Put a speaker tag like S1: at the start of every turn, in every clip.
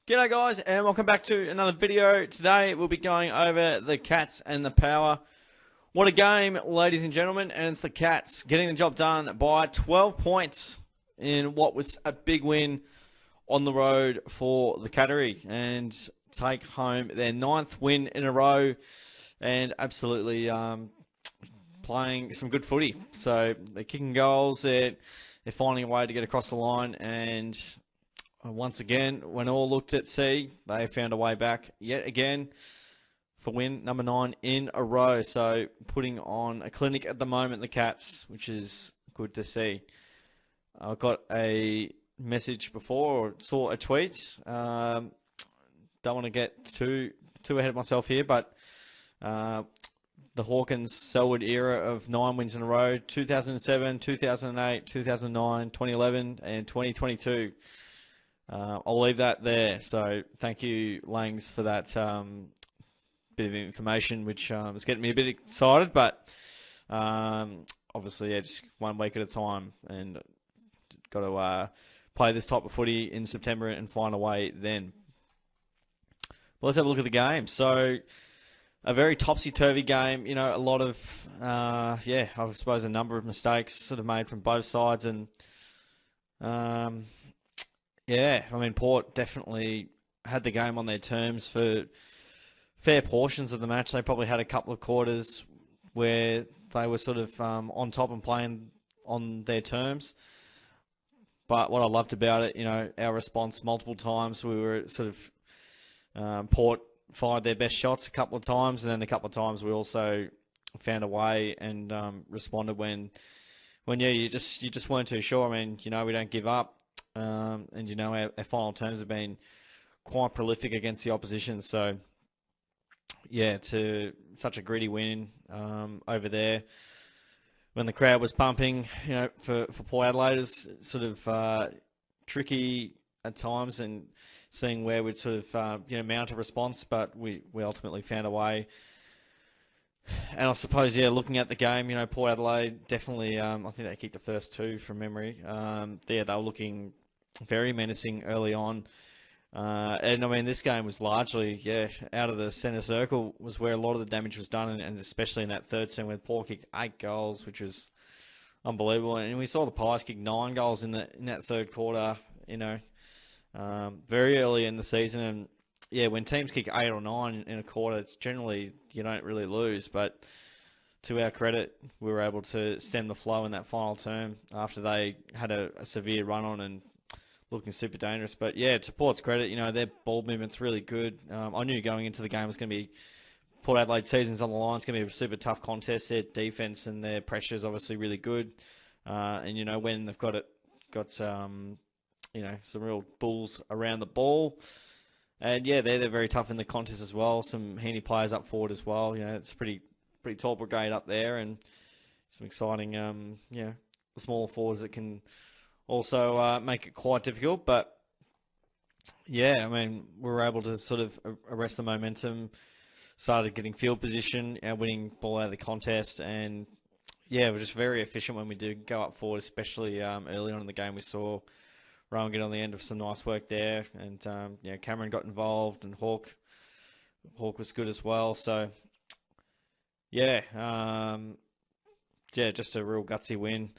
S1: G'day guys, and welcome back to another video. Today we'll be going over the Cats and the Power. What a game, ladies and gentlemen, and it's the Cats getting the job done by 12 points in what was a big win on the road for the Cattery, and take home their 9th win in a row, and absolutely playing some good footy. So they're kicking goals, they're finding a way to get across the line, and once again, when all looked at sea, they found a way back yet again for win number 9 in a row. So putting on a clinic at the moment, the Cats, which is good to see. I got a message before, or saw a tweet. Don't want to get too ahead of myself here, but the Hawkins-Selwood era of 9 wins in a row, 2007, 2008, 2009, 2011, and 2022. I'll leave that there. So thank you, Langs, for that bit of information, which is getting me a bit excited. But obviously, yeah, just 1 week at a time, and got to play this type of footy in September and find a way then. Well, let's have a look at the game. So a very topsy-turvy game. You know, a lot of, I suppose a number of mistakes sort of made from both sides. And yeah, I mean, Port definitely had the game on their terms for fair portions of the match. They probably had a couple of quarters where they were sort of on top and playing on their terms. But what I loved about it, you know, our response multiple times, we were sort of, Port fired their best shots a couple of times, and then a couple of times we also found a way and responded when you just weren't too sure. I mean, you know, we don't give up. And, you know, our final terms have been quite prolific against the opposition. So, yeah, to such a gritty win over there when the crowd was pumping, you know, for Port Adelaide is sort of tricky at times, and seeing where we'd sort of, mount a response, but we ultimately found a way. And I suppose, yeah, looking at the game, you know, Port Adelaide definitely, I think they kicked the first 2 from memory. They were looking very menacing early on. And, I mean, this game was largely, out of the centre circle was where a lot of the damage was done, and especially in that third set where Port kicked 8 goals, which was unbelievable. And we saw the Pies kick 9 goals in that third quarter, you know, very early in the season. And, yeah, when teams kick 8 or 9 in a quarter, it's generally, you don't really lose. But to our credit, we were able to stem the flow in that final term after they had a severe run on and looking super dangerous. But, yeah, to Port's credit, you know, their ball movement's really good. I knew going into the game it was going to be Port Adelaide season's on the line. It's going to be a super tough contest. Their defence and their pressure is obviously really good. And, you know, when they've got some real bulls around the ball. And, yeah, they're very tough in the contest as well. Some handy players up forward as well. You know, it's a pretty tall brigade up there, and some exciting, smaller forwards that can also make it quite difficult. But, yeah, I mean, we were able to sort of arrest the momentum, started getting field position, winning ball out of the contest, and, yeah, we're just very efficient when we do go up forward, especially early on in the game. We saw Rowan get on the end of some nice work there, and Cameron got involved, and Hawk was good as well. So just a real gutsy win.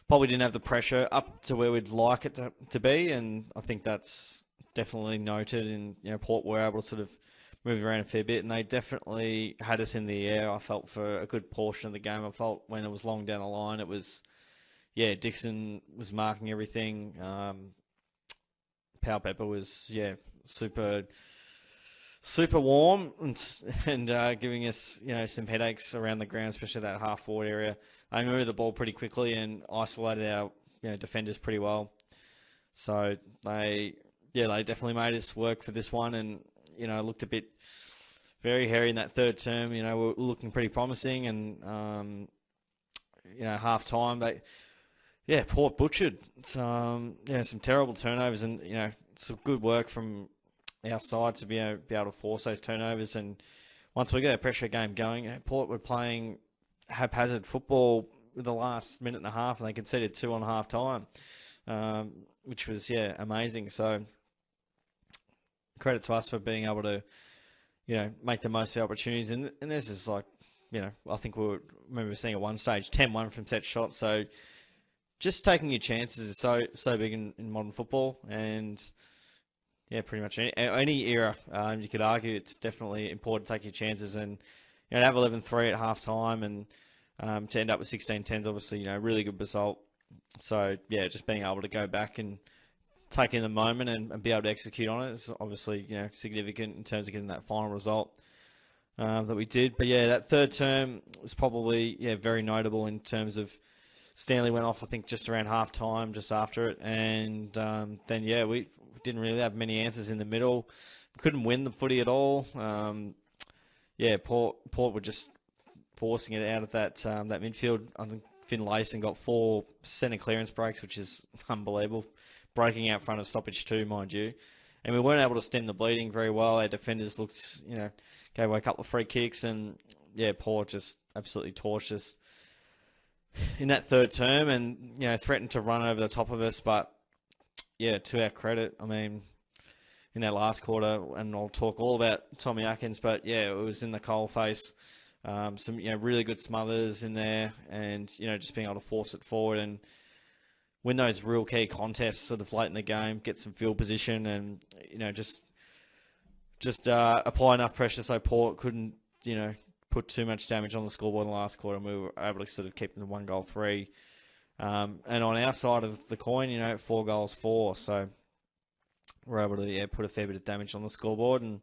S1: Probably didn't have the pressure up to where we'd like it to be, and I think that's definitely noted. And, you know, Port were able to sort of move around a fair bit, and they definitely had us in the air. I felt for a good portion of the game. I felt when it was long down the line, it was, Dixon was marking everything. Powell Pepper was, super warm and giving us, you know, some headaches around the ground, especially that half forward area. They moved the ball pretty quickly and isolated our, defenders pretty well. So they definitely made us work for this one, and, you know, looked a bit very hairy in that third term. You know, we're looking pretty promising, and half time Port butchered some terrible turnovers, and, you know, some good work from our side to be able to force those turnovers. And once we got a pressure game going, Port were playing haphazard football with the last minute and a half, and they conceded 2 on half time, which was amazing. So credit to us for being able to, make the most of the opportunities. And this is like, I think remember seeing at one stage 10-1 from set shots. So just taking your chances is so big in modern football. And yeah, pretty much any era, you could argue it's definitely important to take your chances and to have 11-3 at half time and to end up with 16-10 is obviously really good result. So yeah, just being able to go back and take in the moment and be able to execute on it is obviously significant in terms of getting that final result that we did. But yeah, that third term was probably very notable in terms of Stanley went off I think just around half time, just after it, and then we didn't really have many answers in the middle. Couldn't win the footy at all. Port were just forcing it out of that midfield. I think Finn Layson got 4 centre clearance breaks, which is unbelievable. Breaking out front of stoppage 2, mind you. And we weren't able to stem the bleeding very well. Our defenders looked, gave away a couple of free kicks, and Port just absolutely torched us in that third term and, threatened to run over the top of us. But to our credit, I mean, in that last quarter, and I'll talk all about Tommy Atkins, but it was in the coal face. Some really good smothers in there, and just being able to force it forward and win those real key contests sort of late in the game, get some field position, and just apply enough pressure so Port couldn't put too much damage on the scoreboard in the last quarter, and we were able to sort of keep them to 1-3. And on our side of the coin, 4-4, so we're able to put a fair bit of damage on the scoreboard and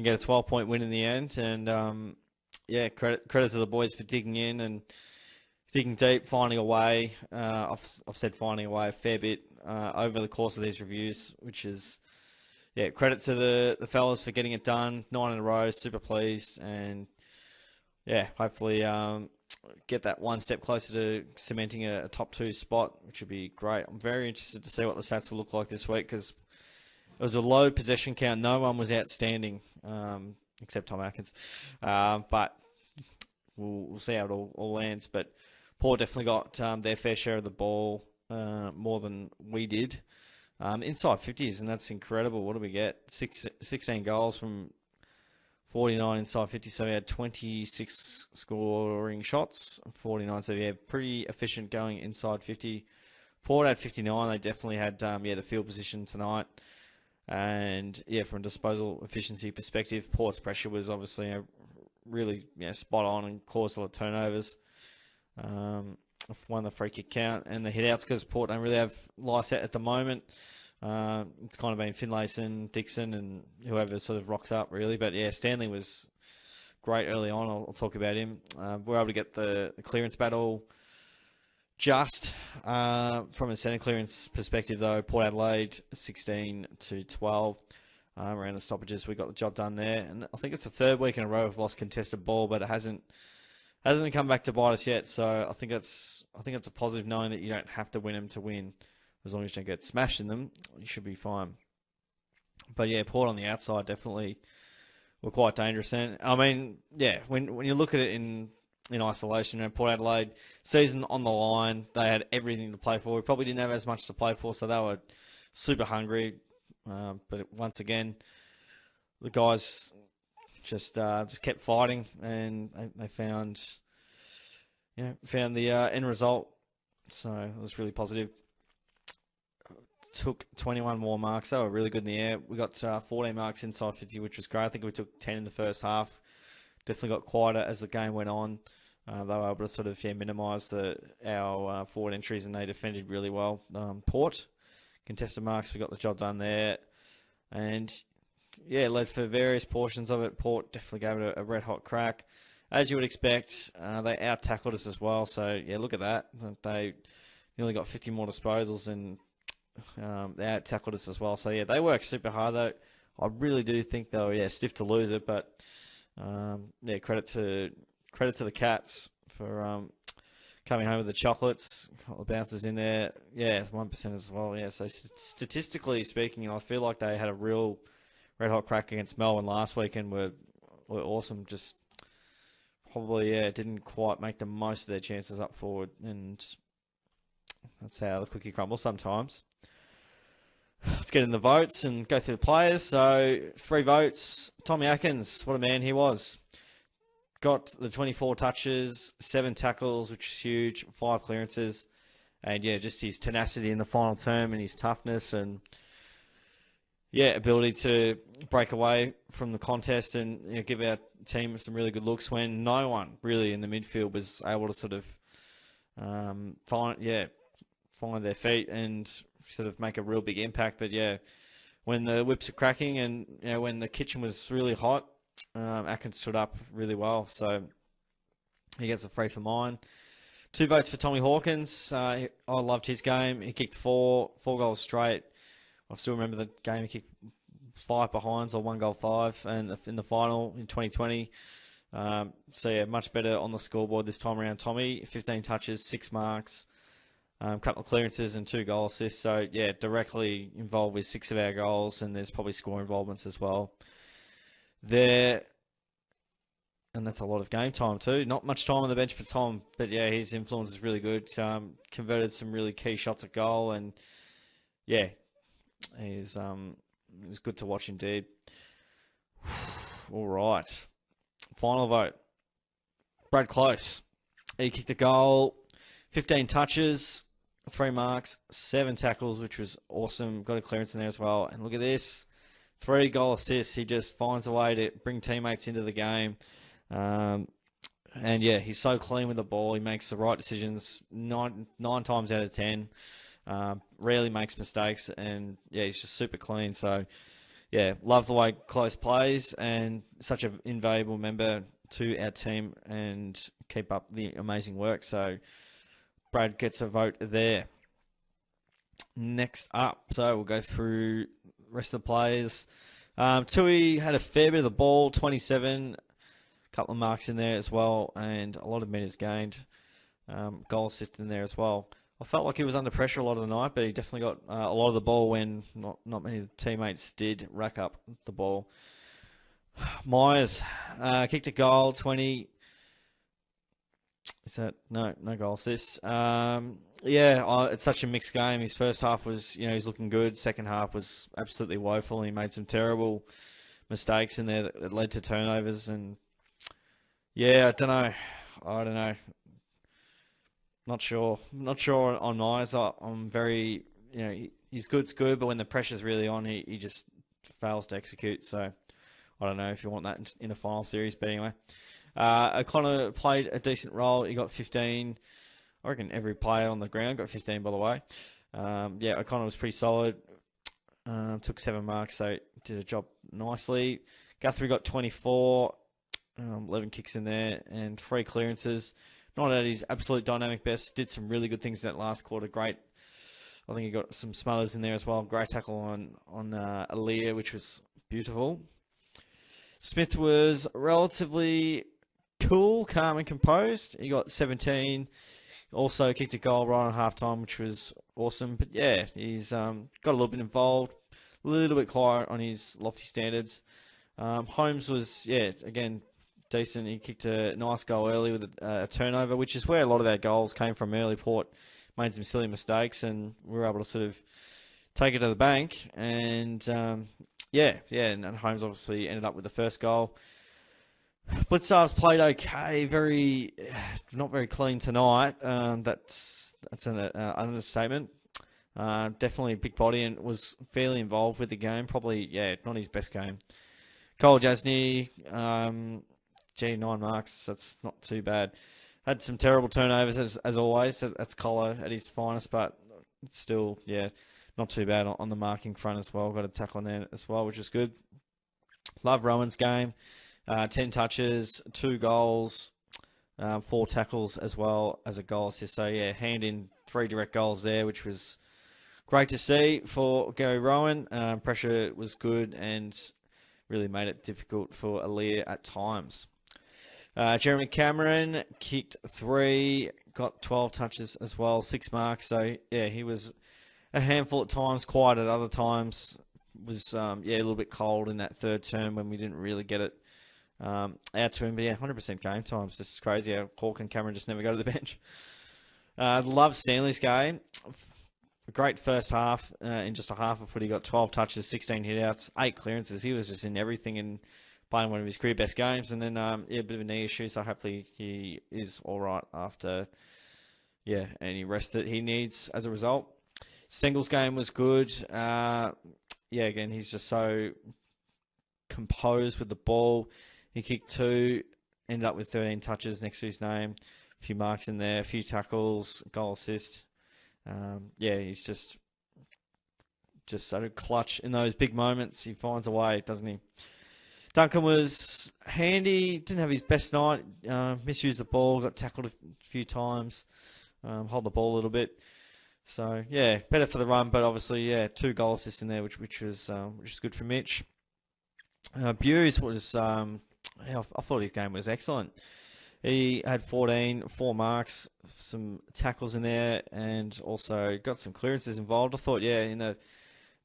S1: get a 12-point win in the end. And credit to the boys for digging in and digging deep, finding a way. I've said finding a way a fair bit over the course of these reviews, which is credit to the fellas for getting it done. 9 in a row, super pleased, and hopefully get that one step closer to cementing a top 2 spot, which would be great. I'm very interested to see what the stats will look like this week because it was a low possession count. No one was outstanding except Tom Atkins, but we'll see how it all lands. But Port definitely got their fair share of the ball, more than we did. Inside 50s, and that's incredible. What do we get? 16 goals from 49 inside 50, so we had 26 scoring shots, 49. So pretty efficient going inside 50. Port had 59. They definitely had the field position tonight. And from a disposal efficiency perspective, Port's pressure was obviously really spot on and caused a lot of turnovers. Won the free kick count and the hit outs because Port don't really have lice out at the moment. It's kind of been Finlayson, Dixon, and whoever sort of rocks up really. But Stanley was great early on. I'll talk about him. We're able to get the clearance battle just from a centre clearance perspective though. Port Adelaide 16-12 around the stoppages. We got the job done there, and I think it's the third week in a row we've lost contested ball, but it hasn't come back to bite us yet. So I think it's a positive knowing that you don't have to win them to win. As long as you don't get smashed in them, you should be fine. But Port on the outside definitely were quite dangerous. And I mean, when you look at it in isolation, Port Adelaide season on the line, they had everything to play for. We probably didn't have as much to play for, so they were super hungry. But once again, the guys just kept fighting, and they found the end result. So it was really positive. Took 21 more marks. They were really good in the air. We got 14 marks inside 50, which was great. I think we took 10 in the first half. Definitely got quieter as the game went on. They were able to sort of minimise our forward entries, and they defended really well. Port contested marks, we got the job done there, and led for various portions of it. Port definitely gave it a red hot crack, as you would expect. They out tackled us as well. So look at that. They nearly got 50 more disposals, and they out tackled us as well. So they worked super hard though. I really do think they were stiff to lose it, but credit to the Cats for coming home with the chocolates. A couple of bounces in there. 1% as well. So statistically speaking, I feel like they had a real red hot crack against Melbourne last week and were awesome. Just probably didn't quite make the most of their chances up forward, and that's how the cookie crumbles sometimes. Let's get in the votes and go through the players. So 3 votes. Tommy Atkins, what a man he was. Got the 24 touches, 7 tackles, which is huge, 5 clearances. And yeah, just his tenacity in the final term and his toughness and ability to break away from the contest and give our team some really good looks when no one really in the midfield was able to sort of find their feet and sort of make a real big impact. But yeah, when the whips are cracking and when the kitchen was really hot, Atkins stood up really well. So he gets a free for mine. 2 votes for Tommy Hawkins. I loved his game. He kicked four goals straight. I still remember the game he kicked 5 behinds or 1 goal 5 and in the final in 2020. So yeah, much better on the scoreboard this time around. Tommy, 15 touches, 6 marks, a couple of clearances and 2 goal assists. So yeah, directly involved with 6 of our goals, and there's probably score involvements as well there. And that's a lot of game time too. Not much time on the bench for Tom, but yeah, his influence is really good. Converted some really key shots at goal, and yeah, it was good to watch indeed. All right. Final vote. Brad Close. He kicked a goal, 15 touches, 3 marks, 7 tackles, which was awesome. Got a clearance in there as well. And look at this. 3 goal assists. He just finds a way to bring teammates into the game. And yeah, he's so clean with the ball. He makes the right decisions 9 times out of 10. Rarely makes mistakes, and yeah, he's just super clean. So yeah, love the way Close plays, and such an invaluable member to our team, and keep up the amazing work. So Brad gets a vote there. Next up, so we'll go through the rest of the players. Tui had a fair bit of the ball, 27, a couple of marks in there as well, and a lot of meters gained. Goal assist in there as well. I felt like he was under pressure a lot of the night, but he definitely got a lot of the ball when not many teammates did rack up the ball. Myers kicked a goal, 20. Is that no goal assists? It's such a mixed game. His first half was, he's looking good. Second half was absolutely woeful. He made some terrible mistakes in there that led to turnovers, and yeah, I don't know. Not sure on Myers. I'm very, he's good's good, but when the pressure's really on, he just fails to execute. So I don't know if you want that in a final series, but anyway. O'Connor played a decent role. He got 15. I reckon every player on the ground got 15, by the way. O'Connor was pretty solid. Took 7 marks, so did a job nicely. Guthrie got 24. 11 kicks in there and 3 clearances. Not at his absolute dynamic best. Did some really good things in that last quarter. Great. I think he got some smothers in there as well. Great tackle on Aaliyah, which was beautiful. Smith was relatively cool, calm and composed. He got 17. Also kicked a goal right on halftime, which was awesome. But yeah, he's got a little bit involved. A little bit quiet on his lofty standards. Holmes was, again, decent. He kicked a nice goal early with a turnover, which is where a lot of our goals came from early. Port made some silly mistakes, and we were able to sort of take it to the bank. And and Holmes obviously ended up with the first goal. Blitzarves played okay, not very clean tonight. That's an understatement. Definitely a big body and was fairly involved with the game. Probably, not his best game. Cole Jasny, 9 marks. That's not too bad. Had some terrible turnovers as always. That's Colo at his finest, but still, not too bad on the marking front as well. Got a tackle on there as well, which is good. Love Rowan's game. 10 touches, 2 goals, 4 tackles as well as a goal assist. So hand in 3 direct goals there, which was great to see for Gary Rowan. Pressure was good and really made it difficult for Aaliyah at times. Jeremy Cameron kicked 3, got 12 touches as well, 6 marks. So he was a handful at times, quiet at other times. Was a little bit cold in that third term when we didn't really get it out to him. But 100% game times. This is crazy how Hawk and Cameron just never go to the bench. Love Stanley's game. a great first half. In just a half of footy, he got 12 touches, 16 hitouts, 8 clearances. He was just in everything and playing one of his career best games. And then, a bit of a knee issue, so hopefully he is all right after, any rest that he needs as a result. Stengel's game was good. Again, he's just so composed with the ball. He kicked 2, ended up with 13 touches next to his name. A few marks in there, a few tackles, goal assist. He's just so clutch in those big moments. He finds a way, doesn't he? Duncan was handy. Didn't have his best night. Misused the ball. Got tackled a few times. Hold the ball a little bit. So better for the run, but obviously 2 goal assists in there, which is good for Mitch. Buse was I thought his game was excellent. He had 14, 4 marks, some tackles in there, and also got some clearances involved. I thought, in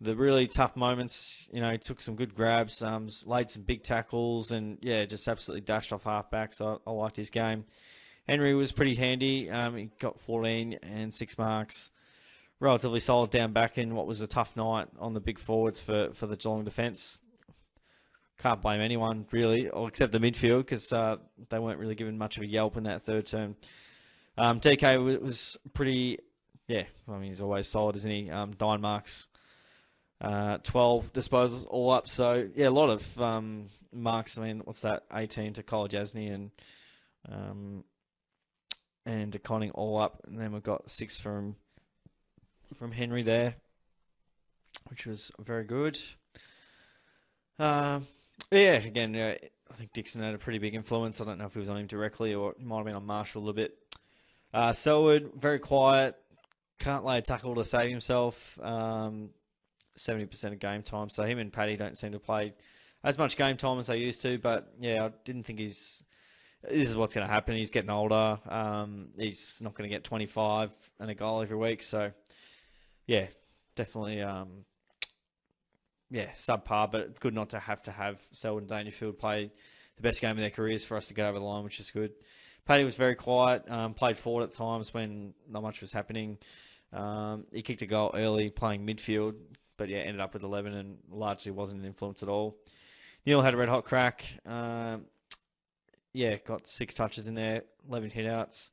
S1: the really tough moments, he took some good grabs, laid some big tackles, and just absolutely dashed off halfback. So I liked his game. Henry was pretty handy. He got 14 and 6 marks. Relatively solid down back in what was a tough night on the big forwards for the Geelong defence. Can't blame anyone, really, except the midfield, because they weren't really given much of a yelp in that third term. DK was pretty, he's always solid, isn't he? 9 marks, 12 disposals, all up. So, a lot of marks. I mean, what's that? 18 to Cole Jasny and to Conning, all up. And then we've got 6 from Henry there, which was very good. Again, I think Dixon had a pretty big influence. I don't know if he was on him directly or it might have been on Marshall a little bit. Selwood, very quiet. Can't lay a tackle to save himself. 70% of game time. So him and Paddy don't seem to play as much game time as they used to. But, I didn't think this is what's going to happen. He's getting older. He's not going to get 25 and a goal every week. So, definitely... subpar, but good not to have Selwood and Dangerfield play the best game of their careers for us to get over the line, which is good. Paddy was very quiet, played forward at times when not much was happening. He kicked a goal early playing midfield, but ended up with 11 and largely wasn't an influence at all. Neil had a red hot crack. Got 6 touches in there, 11 hitouts,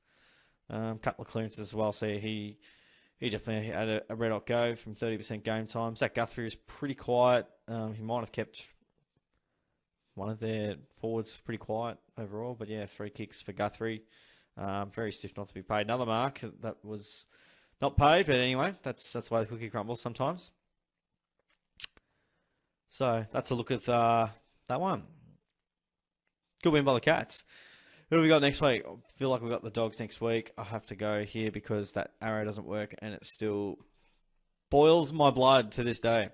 S1: couple of clearances as well, so he definitely had a red hot go from 30% game time. Zach Guthrie was pretty quiet. He might have kept one of their forwards pretty quiet overall, but 3 kicks for Guthrie. Very stiff not to be paid. Another mark that was not paid, but anyway, that's the way the cookie crumbles sometimes. So that's a look at that one. Good win by the Cats. Who do we got next week? I feel like we've got the Dogs next week. I have to go here because that arrow doesn't work and it still boils my blood to this day.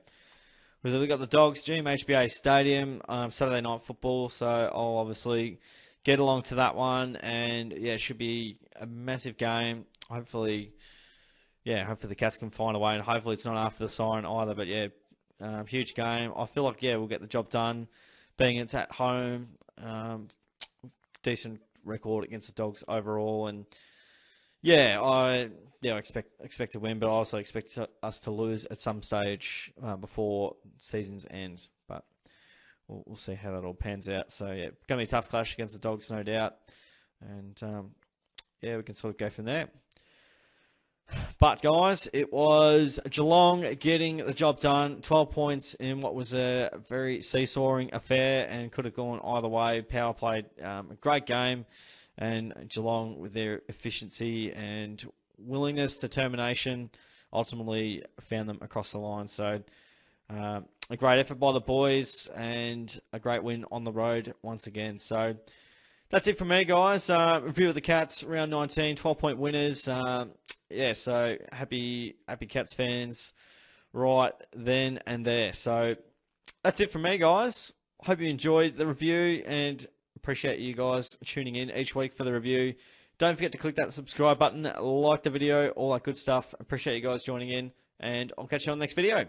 S1: We've got the Dogs, GMHBA Stadium, Saturday night football, so I'll obviously get along to that one. And, it should be a massive game. Hopefully the Cats can find a way, and hopefully it's not after the siren either. But, huge game. I feel like, we'll get the job done, being it's at home. Decent record against the Dogs overall, and I expect to win, but I also expect us to lose at some stage before season's end. But we'll see how that all pans out. So going to be a tough clash against the Dogs, no doubt, and we can sort of go from there. But, guys, it was Geelong getting the job done. 12 points in what was a very seesawing affair and could have gone either way. Power played a great game, and Geelong, with their efficiency and willingness, determination, ultimately found them across the line. So, a great effort by the boys and a great win on the road once again. So, that's it from me, guys. Review of the Cats, round 19, 12-point winners. So happy Cats fans right then and there. So that's it from me, guys. Hope you enjoyed the review and appreciate you guys tuning in each week for the review. Don't forget to click that subscribe button, like the video, all that good stuff. Appreciate you guys joining in, and I'll catch you on the next video.